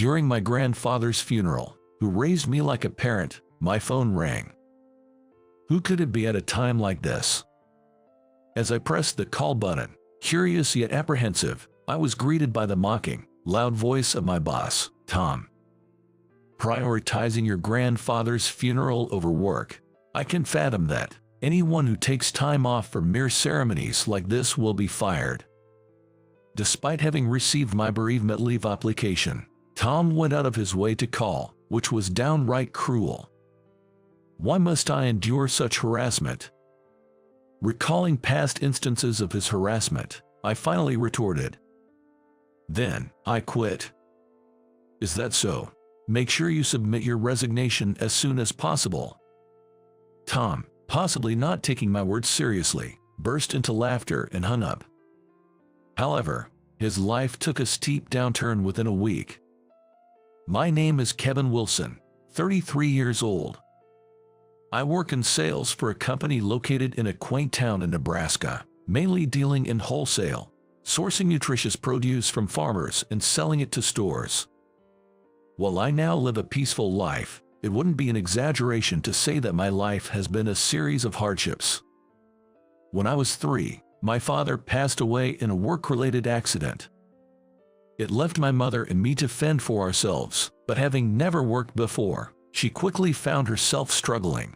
During my grandfather's funeral, who raised me like a parent, my phone rang. Who could it be at a time like this? As I pressed the call button, curious yet apprehensive, I was greeted by the mocking, loud voice of my boss, Tom. Prioritizing your grandfather's funeral over work. I can fathom that. Anyone who takes time off for mere ceremonies like this will be fired. Despite having received my bereavement leave application, Tom went out of his way to call, which was downright cruel. Why must I endure such harassment? Recalling past instances of his harassment, I finally retorted. Then, I quit. Is that so? Make sure you submit your resignation as soon as possible. Tom, possibly not taking my words seriously, burst into laughter and hung up. However, his life took a steep downturn within a week. My name is Kevin Wilson, 33 years old. I work in sales for a company located in a quaint town in Nebraska, mainly dealing in wholesale, sourcing nutritious produce from farmers and selling it to stores. While I now live a peaceful life, it wouldn't be an exaggeration to say that my life has been a series of hardships. When I was 3, my father passed away in a work-related accident. It left my mother and me to fend for ourselves, but having never worked before, she quickly found herself struggling.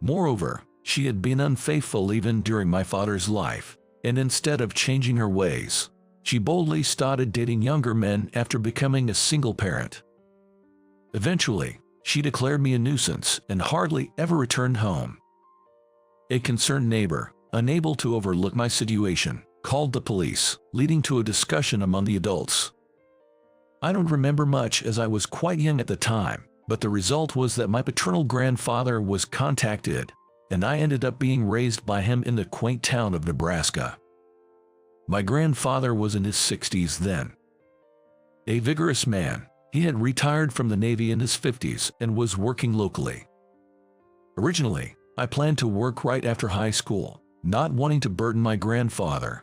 Moreover, she had been unfaithful even during my father's life, and instead of changing her ways, she boldly started dating younger men after becoming a single parent. Eventually, she declared me a nuisance and hardly ever returned home. A concerned neighbor, unable to overlook my situation, called the police, leading to a discussion among the adults. I don't remember much as I was quite young at the time, but the result was that my paternal grandfather was contacted, and I ended up being raised by him in the quaint town of Nebraska. My grandfather was in his 60s then. A vigorous man, he had retired from the Navy in his 50s and was working locally. Originally, I planned to work right after high school, not wanting to burden my grandfather.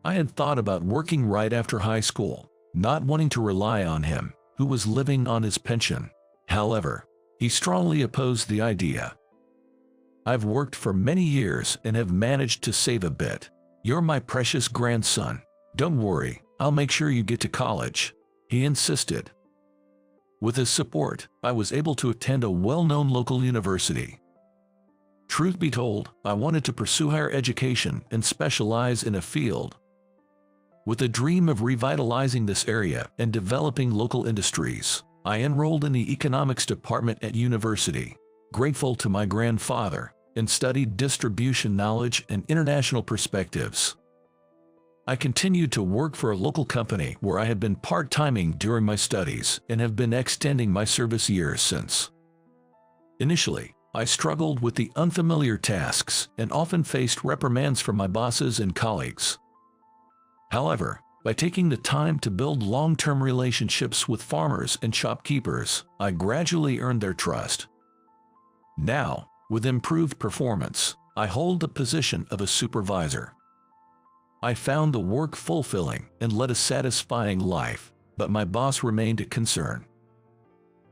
I had thought about working right after high school, not wanting to rely on him, who was living on his pension. However, he strongly opposed the idea. I've worked for many years and have managed to save a bit. You're my precious grandson. Don't worry, I'll make sure you get to college, he insisted. With his support, I was able to attend a well-known local university. Truth be told, I wanted to pursue higher education and specialize in a field. With a dream of revitalizing this area and developing local industries, I enrolled in the economics department at university, grateful to my grandfather, and studied distribution knowledge and international perspectives. I continued to work for a local company where I had been part-timing during my studies and have been extending my service years since. Initially, I struggled with the unfamiliar tasks and often faced reprimands from my bosses and colleagues. However, by taking the time to build long-term relationships with farmers and shopkeepers, I gradually earned their trust. Now, with improved performance, I hold the position of a supervisor. I found the work fulfilling and led a satisfying life, but my boss remained a concern.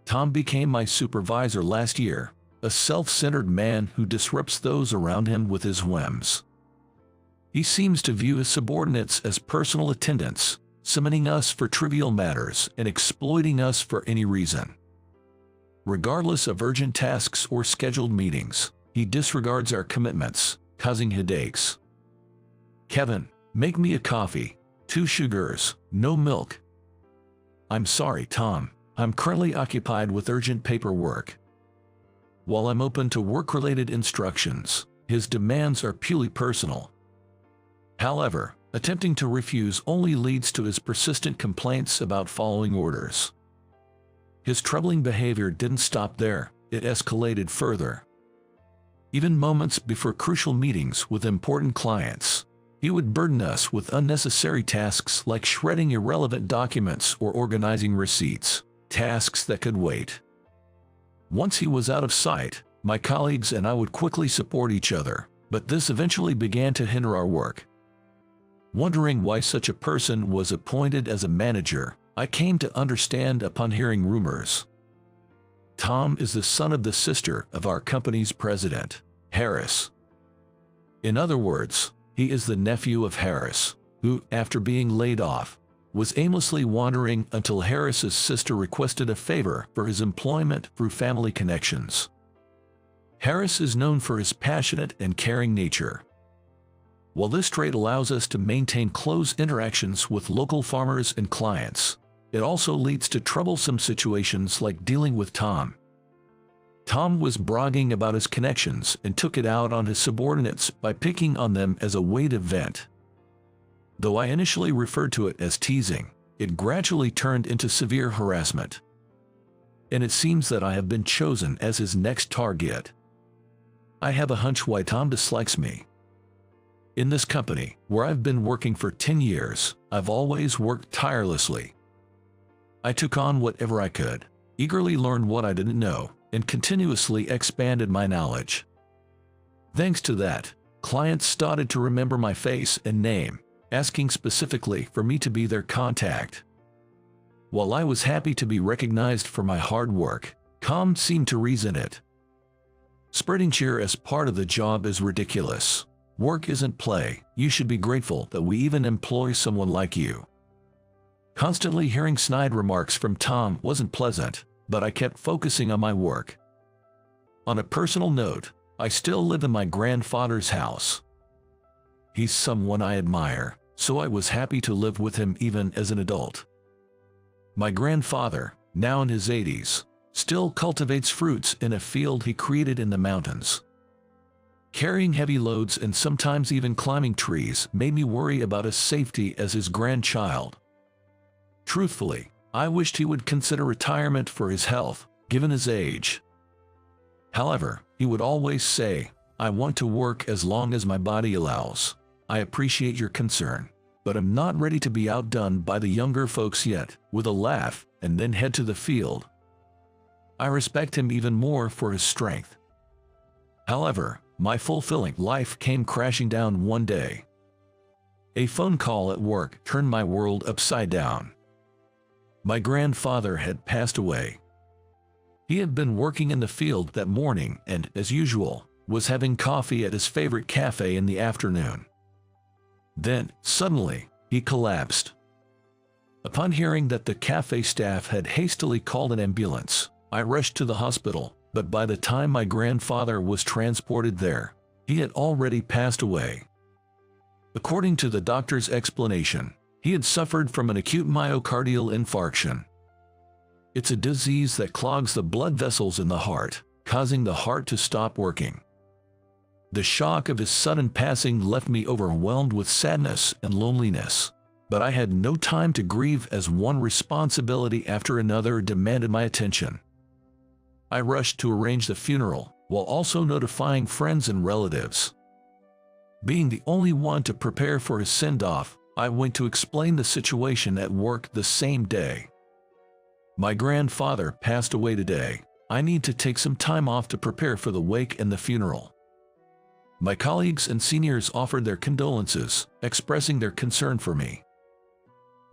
Tom became my supervisor last year, a self-centered man who disrupts those around him with his whims. He seems to view his subordinates as personal attendants, summoning us for trivial matters and exploiting us for any reason. Regardless of urgent tasks or scheduled meetings, he disregards our commitments, causing headaches. Kevin, make me a coffee, 2 sugars, no milk. I'm sorry, Tom. I'm currently occupied with urgent paperwork. While I'm open to work-related instructions, his demands are purely personal. However, attempting to refuse only leads to his persistent complaints about following orders. His troubling behavior didn't stop there, it escalated further. Even moments before crucial meetings with important clients, he would burden us with unnecessary tasks like shredding irrelevant documents or organizing receipts, tasks that could wait. Once he was out of sight, my colleagues and I would quickly support each other, but this eventually began to hinder our work. Wondering why such a person was appointed as a manager, I came to understand upon hearing rumors. Tom is the son of the sister of our company's president, Harris. In other words, he is the nephew of Harris, who, after being laid off, was aimlessly wandering until Harris's sister requested a favor for his employment through family connections. Harris is known for his passionate and caring nature. While this trait allows us to maintain close interactions with local farmers and clients, it also leads to troublesome situations like dealing with Tom. Tom was bragging about his connections and took it out on his subordinates by picking on them as a way to vent. Though I initially referred to it as teasing, it gradually turned into severe harassment. And it seems that I have been chosen as his next target. I have a hunch why Tom dislikes me. In this company, where I've been working for 10 years, I've always worked tirelessly. I took on whatever I could, eagerly learned what I didn't know, and continuously expanded my knowledge. Thanks to that, clients started to remember my face and name, asking specifically for me to be their contact. While I was happy to be recognized for my hard work, Tom seemed to resent it. Spreading cheer as part of the job is ridiculous. Work isn't play. You should be grateful that we even employ someone like you. Constantly hearing snide remarks from Tom wasn't pleasant, but I kept focusing on my work. On a personal note, I still live in my grandfather's house. He's someone I admire, so I was happy to live with him even as an adult. My grandfather, now in his 80s, still cultivates fruits in a field he created in the mountains. Carrying heavy loads and sometimes even climbing trees made me worry about his safety as his grandchild. Truthfully, I wished he would consider retirement for his health, given his age. However, he would always say, "I want to work as long as my body allows. I appreciate your concern, but I'm not ready to be outdone by the younger folks yet," with a laugh, and then head to the field. I respect him even more for his strength. However, my fulfilling life came crashing down one day. A phone call at work turned my world upside down. My grandfather had passed away. He had been working in the field that morning and, as usual, was having coffee at his favorite cafe in the afternoon. Then, suddenly, he collapsed. Upon hearing that the cafe staff had hastily called an ambulance, I rushed to the hospital, but by the time my grandfather was transported there, he had already passed away. According to the doctor's explanation, he had suffered from an acute myocardial infarction. It's a disease that clogs the blood vessels in the heart, causing the heart to stop working. The shock of his sudden passing left me overwhelmed with sadness and loneliness, but I had no time to grieve as one responsibility after another demanded my attention. I rushed to arrange the funeral, while also notifying friends and relatives. Being the only one to prepare for his send-off, I went to explain the situation at work the same day. "My grandfather passed away today. I need to take some time off to prepare for the wake and the funeral." My colleagues and seniors offered their condolences, expressing their concern for me.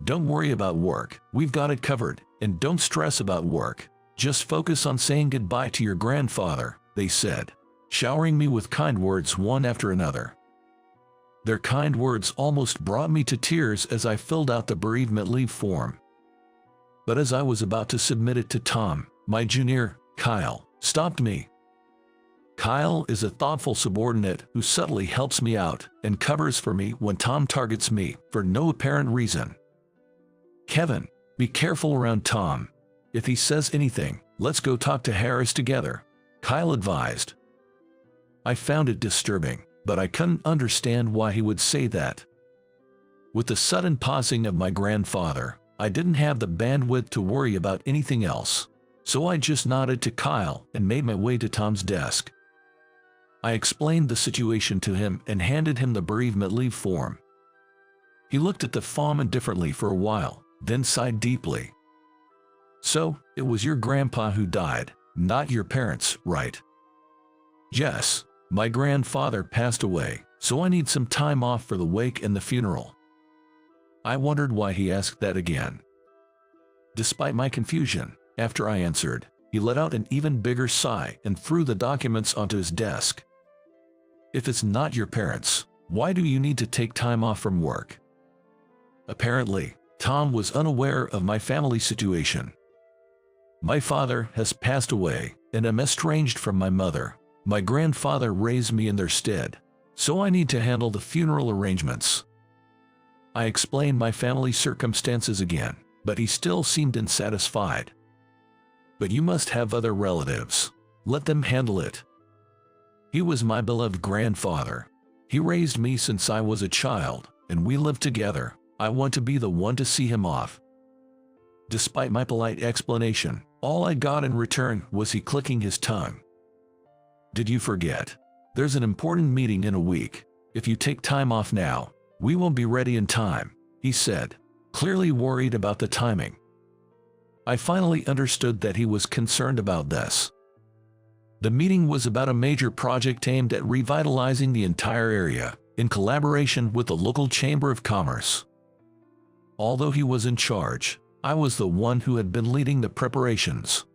"Don't worry about work, we've got it covered, and don't stress about work. Just focus on saying goodbye to your grandfather," they said, showering me with kind words one after another. Their kind words almost brought me to tears as I filled out the bereavement leave form. But as I was about to submit it to Tom, my junior, Kyle, stopped me. Kyle is a thoughtful subordinate who subtly helps me out and covers for me when Tom targets me for no apparent reason. "Kevin, be careful around Tom. If he says anything, let's go talk to Harris together," Kyle advised. I found it disturbing, but I couldn't understand why he would say that. With the sudden passing of my grandfather, I didn't have the bandwidth to worry about anything else, so I just nodded to Kyle and made my way to Tom's desk. I explained the situation to him and handed him the bereavement leave form. He looked at the form indifferently for a while, then sighed deeply. "So, it was your grandpa who died, not your parents, right?" "Yes, my grandfather passed away, so I need some time off for the wake and the funeral." I wondered why he asked that again. Despite my confusion, after I answered, he let out an even bigger sigh and threw the documents onto his desk. If it's not your parents, why do you need to take time off from work? Apparently, Tom was unaware of my family situation. My father has passed away, and I'm estranged from my mother. My grandfather raised me in their stead, so I need to handle the funeral arrangements. I explained my family circumstances again, but he still seemed unsatisfied. But you must have other relatives. Let them handle it. He was my beloved grandfather. He raised me since I was a child, and we lived together. I want to be the one to see him off. Despite my polite explanation, all I got in return was he clicking his tongue. Did you forget? There's an important meeting in a week. If you take time off now, we won't be ready in time, he said, clearly worried about the timing. I finally understood that he was concerned about this. The meeting was about a major project aimed at revitalizing the entire area, in collaboration with the local Chamber of Commerce. Although he was in charge, I was the one who had been leading the preparations.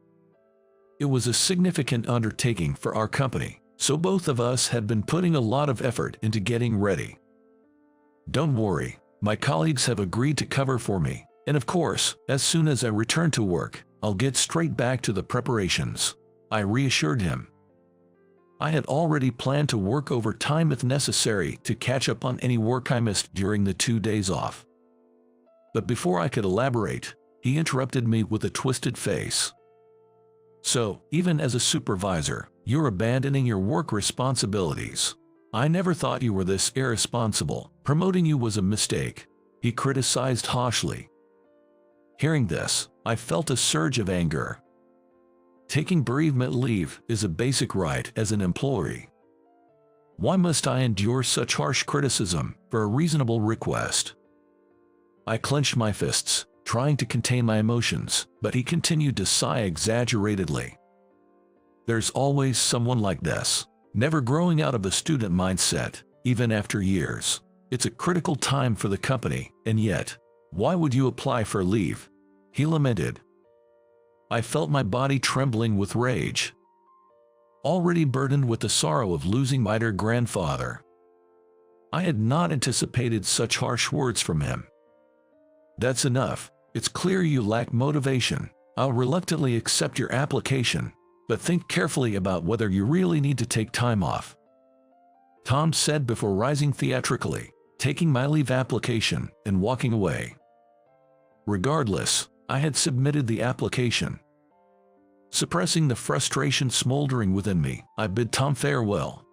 It was a significant undertaking for our company, so both of us had been putting a lot of effort into getting ready. Don't worry, my colleagues have agreed to cover for me, and of course, as soon as I return to work, I'll get straight back to the preparations, I reassured him. I had already planned to work overtime if necessary to catch up on any work I missed during the 2 days off. But before I could elaborate, he interrupted me with a twisted face. So, even as a supervisor, you're abandoning your work responsibilities. I never thought you were this irresponsible. Promoting you was a mistake, he criticized harshly. Hearing this, I felt a surge of anger. Taking bereavement leave is a basic right as an employee. Why must I endure such harsh criticism for a reasonable request? I clenched my fists, trying to contain my emotions, but he continued to sigh exaggeratedly. There's always someone like this, never growing out of the student mindset, even after years. It's a critical time for the company, and yet, why would you apply for leave? He lamented. I felt my body trembling with rage. Already burdened with the sorrow of losing my dear grandfather, I had not anticipated such harsh words from him. That's enough. It's clear you lack motivation. I'll reluctantly accept your application, but think carefully about whether you really need to take time off, Tom said before rising theatrically, taking my leave application and walking away. Regardless, I had submitted the application. Suppressing the frustration smoldering within me, I bid Tom farewell.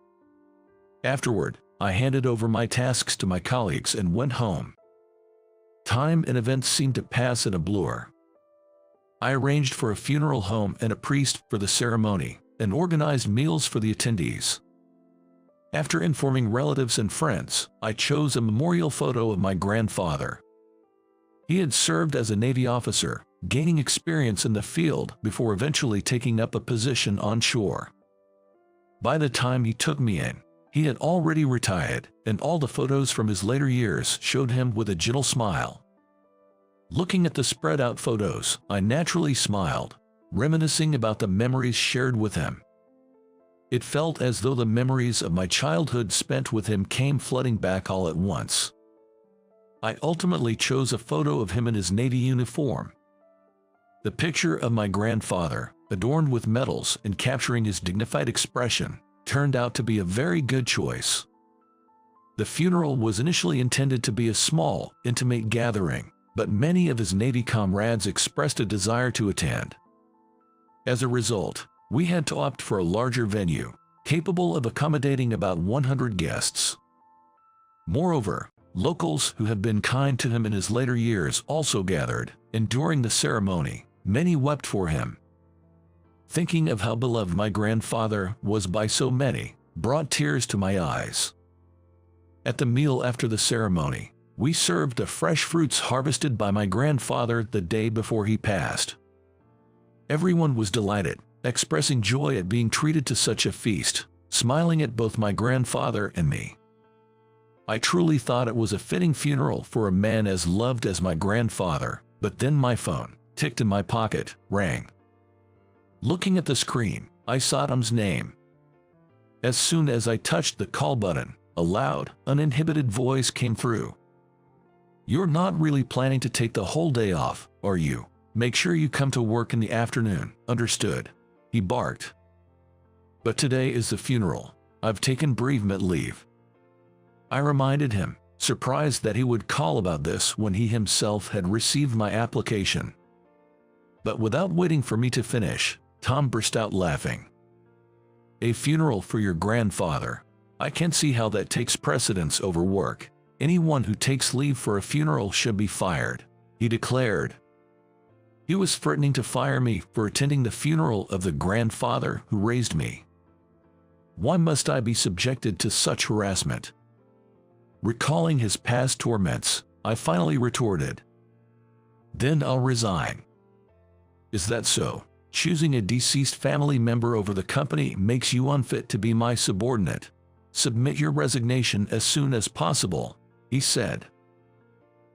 Afterward, I handed over my tasks to my colleagues and went home. Time and events seemed to pass in a blur. I arranged for a funeral home and a priest for the ceremony, and organized meals for the attendees. After informing relatives and friends, I chose a memorial photo of my grandfather. He had served as a Navy officer, gaining experience in the field before eventually taking up a position on shore. By the time he took me in, he had already retired, and all the photos from his later years showed him with a gentle smile. Looking at the spread-out photos, I naturally smiled, reminiscing about the memories shared with him. It felt as though the memories of my childhood spent with him came flooding back all at once. I ultimately chose a photo of him in his Navy uniform. The picture of my grandfather, adorned with medals and capturing his dignified expression, turned out to be a very good choice. The funeral was initially intended to be a small, intimate gathering, but many of his Navy comrades expressed a desire to attend. As a result, we had to opt for a larger venue, capable of accommodating about 100 guests. Moreover, locals who had been kind to him in his later years also gathered, and during the ceremony, many wept for him. Thinking of how beloved my grandfather was by so many, brought tears to my eyes. At the meal after the ceremony, we served the fresh fruits harvested by my grandfather the day before he passed. Everyone was delighted, expressing joy at being treated to such a feast, smiling at both my grandfather and me. I truly thought it was a fitting funeral for a man as loved as my grandfather, but then my phone ticked in my pocket, rang. Looking at the screen, I saw Tom's name. As soon as I touched the call button, a loud, uninhibited voice came through. "You're not really planning to take the whole day off, are you? Make sure you come to work in the afternoon, understood?" he barked. "But today is the funeral. I've taken bereavement leave." I reminded him, surprised that he would call about this when he himself had received my application. But without waiting for me to finish, Tom burst out laughing. "A funeral for your grandfather? I can't see how that takes precedence over work. Anyone who takes leave for a funeral should be fired," he declared. He was threatening to fire me for attending the funeral of the grandfather who raised me. Why must I be subjected to such harassment? Recalling his past torments, I finally retorted, "Then I'll resign." "Is that so? Choosing a deceased family member over the company makes you unfit to be my subordinate. Submit your resignation as soon as possible," he said.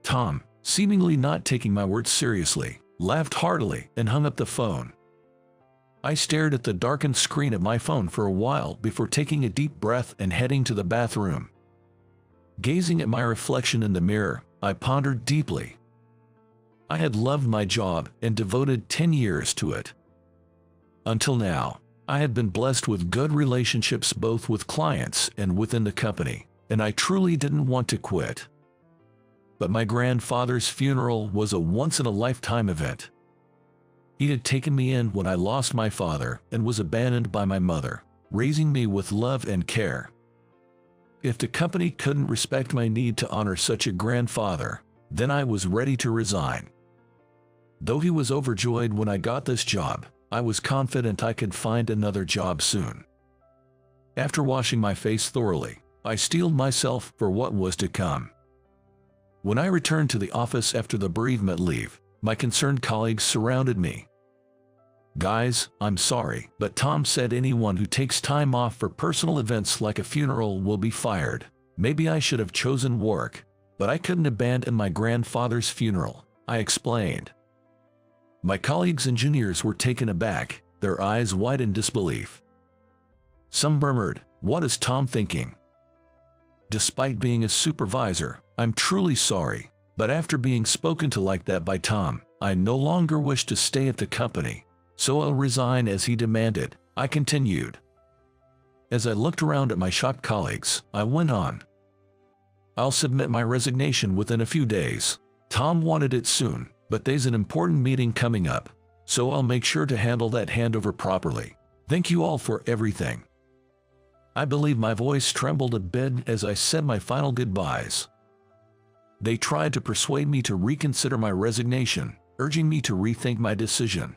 Tom, seemingly not taking my words seriously, laughed heartily and hung up the phone. I stared at the darkened screen of my phone for a while before taking a deep breath and heading to the bathroom. Gazing at my reflection in the mirror, I pondered deeply. I had loved my job and devoted 10 years to it. Until now, I had been blessed with good relationships both with clients and within the company, and I truly didn't want to quit. But my grandfather's funeral was a once-in-a-lifetime event. He had taken me in when I lost my father and was abandoned by my mother, raising me with love and care. If the company couldn't respect my need to honor such a grandfather, then I was ready to resign. Though he was overjoyed when I got this job, I was confident I could find another job soon. After washing my face thoroughly, I steeled myself for what was to come. When I returned to the office after the bereavement leave, my concerned colleagues surrounded me. "Guys, I'm sorry, but Tom said anyone who takes time off for personal events like a funeral will be fired. Maybe I should have chosen work, but I couldn't abandon my grandfather's funeral," I explained. My colleagues and juniors were taken aback, their eyes wide in disbelief. Some murmured, "What is Tom thinking?" Despite being a supervisor, I'm truly sorry, but after being spoken to like that by Tom, I no longer wish to stay at the company, so I'll resign as he demanded, I continued. As I looked around at my shocked colleagues, I went on. "I'll submit my resignation within a few days. Tom wanted it soon, but there's an important meeting coming up, so I'll make sure to handle that handover properly. Thank you all for everything." I believe my voice trembled a bit as I said my final goodbyes. They tried to persuade me to reconsider my resignation, urging me to rethink my decision.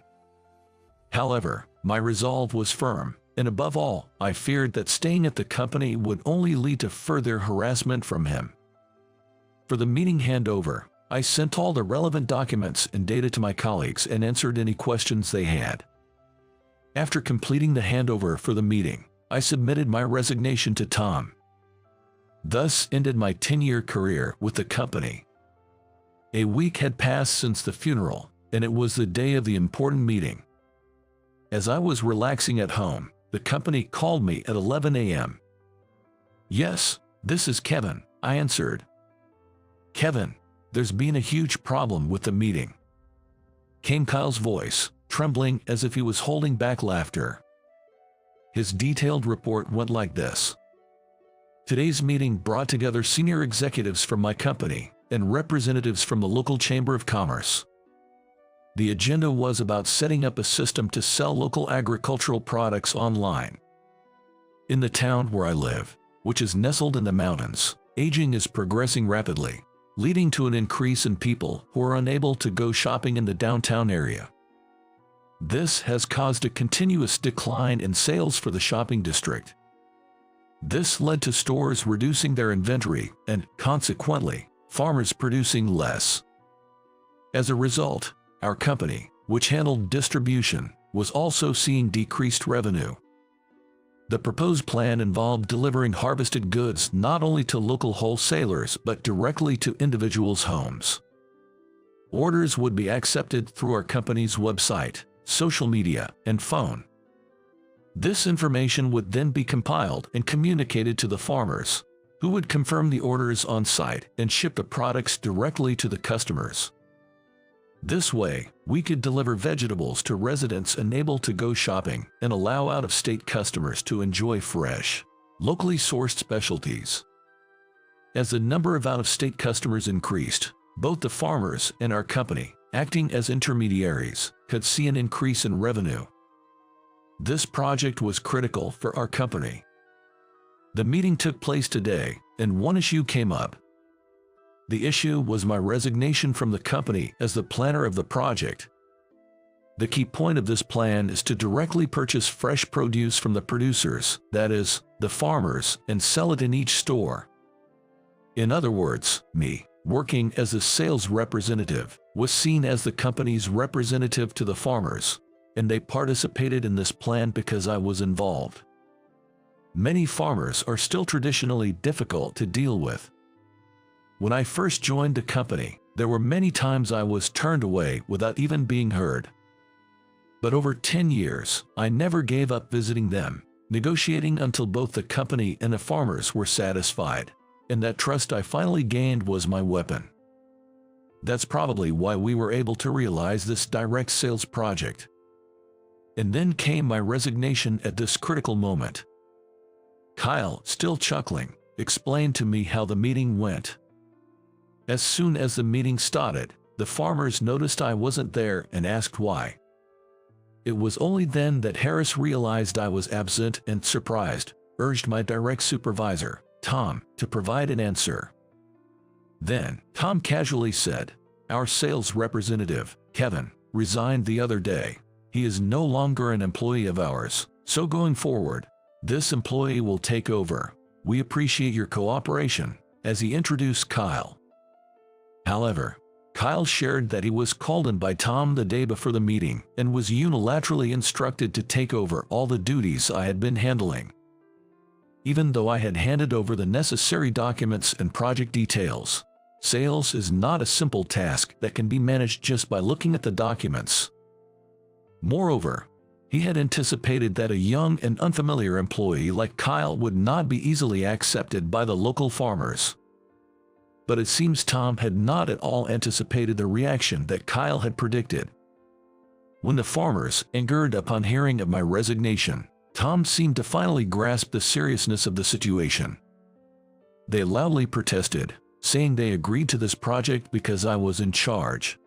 However, my resolve was firm, and above all, I feared that staying at the company would only lead to further harassment from him. For the meeting handover, I sent all the relevant documents and data to my colleagues and answered any questions they had. After completing the handover for the meeting, I submitted my resignation to Tom. Thus ended my 10-year career with the company. A week had passed since the funeral, and it was the day of the important meeting. As I was relaxing at home, the company called me at 11 a.m. "Yes, this is Kevin," I answered. "Kevin, there's been a huge problem with the meeting," came Kyle's voice, trembling as if he was holding back laughter. His detailed report went like this. "Today's meeting brought together senior executives from my company and representatives from the local Chamber of Commerce. The agenda was about setting up a system to sell local agricultural products online. In the town where I live, which is nestled in the mountains, aging is progressing rapidly, leading to an increase in people who are unable to go shopping in the downtown area. This has caused a continuous decline in sales for the shopping district. This led to stores reducing their inventory and, consequently, farmers producing less. As a result, our company, which handled distribution, was also seeing decreased revenue. The proposed plan involved delivering harvested goods not only to local wholesalers but directly to individuals' homes. Orders would be accepted through our company's website, social media, and phone. This information would then be compiled and communicated to the farmers, who would confirm the orders on site and ship the products directly to the customers. This way, we could deliver vegetables to residents unable to go shopping and allow out-of-state customers to enjoy fresh, locally sourced specialties. As the number of out-of-state customers increased, both the farmers and our company, acting as intermediaries, could see an increase in revenue. This project was critical for our company. The meeting took place today, and one issue came up. The issue was my resignation from the company as the planner of the project. The key point of this plan is to directly purchase fresh produce from the producers, that is, the farmers, and sell it in each store. In other words, me, working as a sales representative, was seen as the company's representative to the farmers, and they participated in this plan because I was involved. Many farmers are still traditionally difficult to deal with. When I first joined the company, there were many times I was turned away without even being heard. But over 10 years, I never gave up visiting them, negotiating until both the company and the farmers were satisfied, and that trust I finally gained was my weapon. That's probably why we were able to realize this direct sales project. And then came my resignation at this critical moment. Kyle, still chuckling, explained to me how the meeting went. As soon as the meeting started, the farmers noticed I wasn't there and asked why. It was only then that Harris realized I was absent and, surprised, urged my direct supervisor, Tom, to provide an answer. Then, Tom casually said, "Our sales representative, Kevin, resigned the other day. He is no longer an employee of ours, so going forward, this employee will take over. We appreciate your cooperation," as he introduced Kyle. However, Kyle shared that he was called in by Tom the day before the meeting and was unilaterally instructed to take over all the duties I had been handling. Even though I had handed over the necessary documents and project details, sales is not a simple task that can be managed just by looking at the documents. Moreover, he had anticipated that a young and unfamiliar employee like Kyle would not be easily accepted by the local farmers. But it seems Tom had not at all anticipated the reaction that Kyle had predicted. When the farmers, angered upon hearing of my resignation, Tom seemed to finally grasp the seriousness of the situation. They loudly protested, saying they agreed to this project because I was in charge.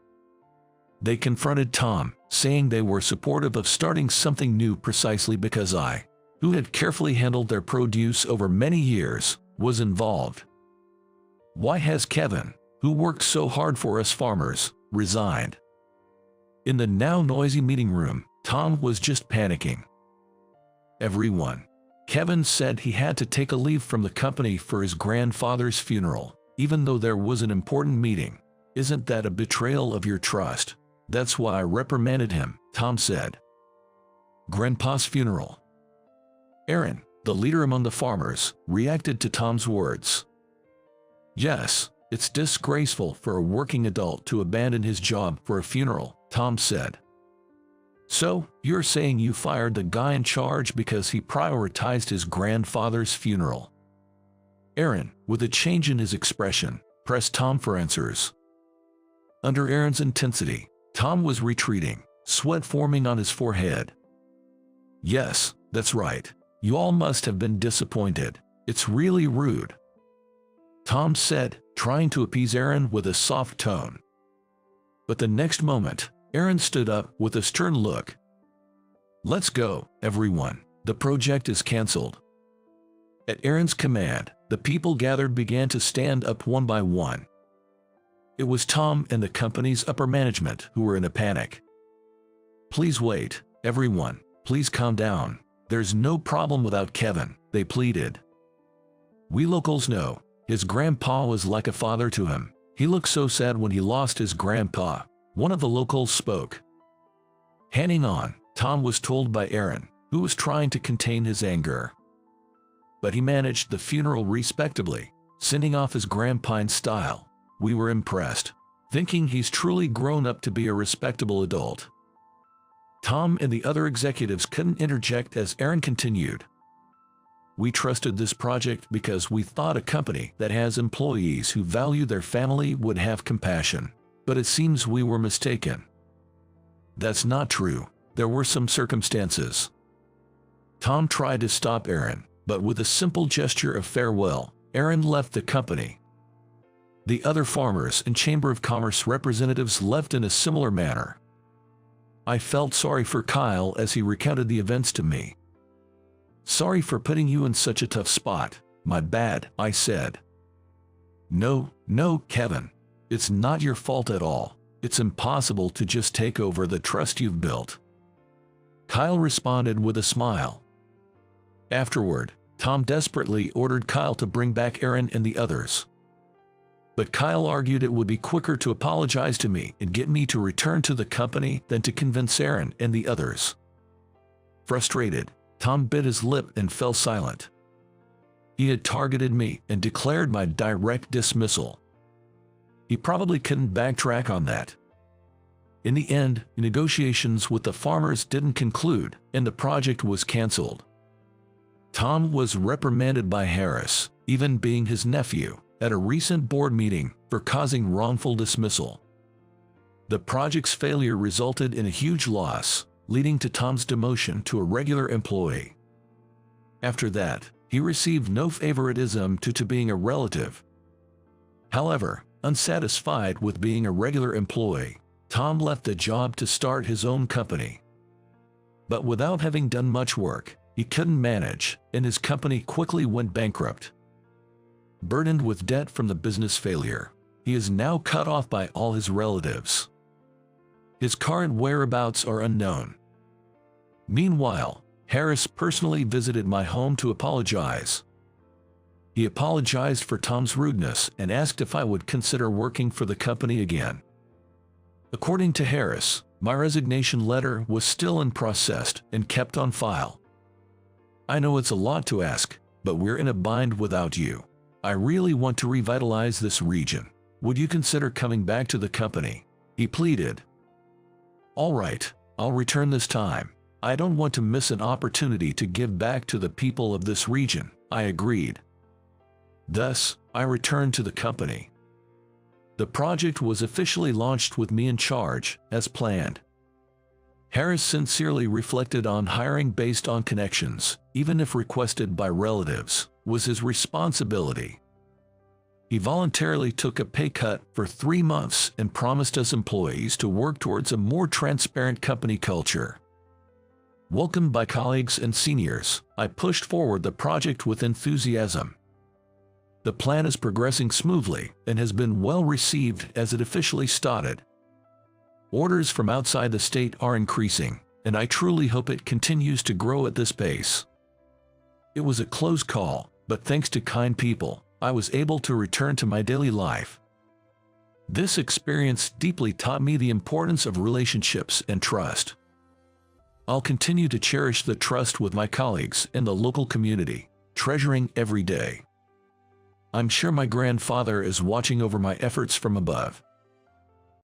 They confronted Tom, saying they were supportive of starting something new precisely because I, who had carefully handled their produce over many years, was involved. Why has Kevin, who worked so hard for us farmers, resigned? In the now noisy meeting room, Tom was just panicking. Everyone. Kevin said he had to take a leave from the company for his grandfather's funeral, even though there was an important meeting. Isn't that a betrayal of your trust? That's why I reprimanded him, Tom said. Grandpa's funeral. Aaron, the leader among the farmers, reacted to Tom's words. Yes, it's disgraceful for a working adult to abandon his job for a funeral, Tom said. So, you're saying you fired the guy in charge because he prioritized his grandfather's funeral? Aaron, with a change in his expression, pressed Tom for answers. Under Aaron's intensity, Tom was retreating, sweat forming on his forehead. Yes, that's right. You all must have been disappointed. It's really rude, Tom said, trying to appease Aaron with a soft tone. But the next moment, Aaron stood up with a stern look. Let's go, everyone. The project is cancelled. At Aaron's command, the people gathered began to stand up one by one. It was Tom and the company's upper management who were in a panic. Please wait, everyone. Please calm down. There's no problem without Kevin, they pleaded. We locals know. His grandpa was like a father to him. He looked so sad when he lost his grandpa. One of the locals spoke. Hanging on, Tom was told by Aaron, who was trying to contain his anger. But he managed the funeral respectably, sending off his grandpa in style. We were impressed. thinking he's truly grown up to be a respectable adult. Tom and the other executives couldn't interject as Aaron continued. We trusted this project because we thought a company that has employees who value their family would have compassion. But it seems we were mistaken. That's not true. There were some circumstances. Tom tried to stop Aaron, but with a simple gesture of farewell, Aaron left the company. The other farmers and Chamber of Commerce representatives left in a similar manner. I felt sorry for Kyle as he recounted the events to me. Sorry for putting you in such a tough spot. My bad, I said. No, Kevin. It's not your fault at all. It's impossible to just take over the trust you've built. Kyle responded with a smile. Afterward, Tom desperately ordered Kyle to bring back Aaron and the others. But Kyle argued it would be quicker to apologize to me and get me to return to the company than to convince Aaron and the others. Frustrated, Tom bit his lip and fell silent. He had targeted me and declared my direct dismissal. He probably couldn't backtrack on that. In the end, negotiations with the farmers didn't conclude, and the project was canceled. Tom was reprimanded by Harris, even being his nephew, at a recent board meeting for causing wrongful dismissal. The project's failure resulted in a huge loss, leading to Tom's demotion to a regular employee. After that, he received no favoritism due to being a relative. However, unsatisfied with being a regular employee, Tom left the job to start his own company. But without having done much work, he couldn't manage, and his company quickly went bankrupt. Burdened with debt from the business failure, he is now cut off by all his relatives. His current whereabouts are unknown. Meanwhile, Harris personally visited my home to apologize. He apologized for Tom's rudeness and asked if I would consider working for the company again. According to Harris, my resignation letter was still in process and kept on file. I know it's a lot to ask, but we're in a bind without you. I really want to revitalize this region. Would you consider coming back to the company? He pleaded. All right, I'll return this time. I don't want to miss an opportunity to give back to the people of this region, I agreed. Thus, I returned to the company. The project was officially launched with me in charge, as planned. Harris sincerely reflected on hiring based on connections, even if requested by relatives, was his responsibility. He voluntarily took a pay cut for 3 months and promised us employees to work towards a more transparent company culture. Welcomed by colleagues and seniors, I pushed forward the project with enthusiasm. The plan is progressing smoothly and has been well received as it officially started. Orders from outside the state are increasing, and I truly hope it continues to grow at this pace. It was a close call, but thanks to kind people, I was able to return to my daily life. This experience deeply taught me the importance of relationships and trust. I'll continue to cherish the trust with my colleagues and the local community, treasuring every day. I'm sure my grandfather is watching over my efforts from above.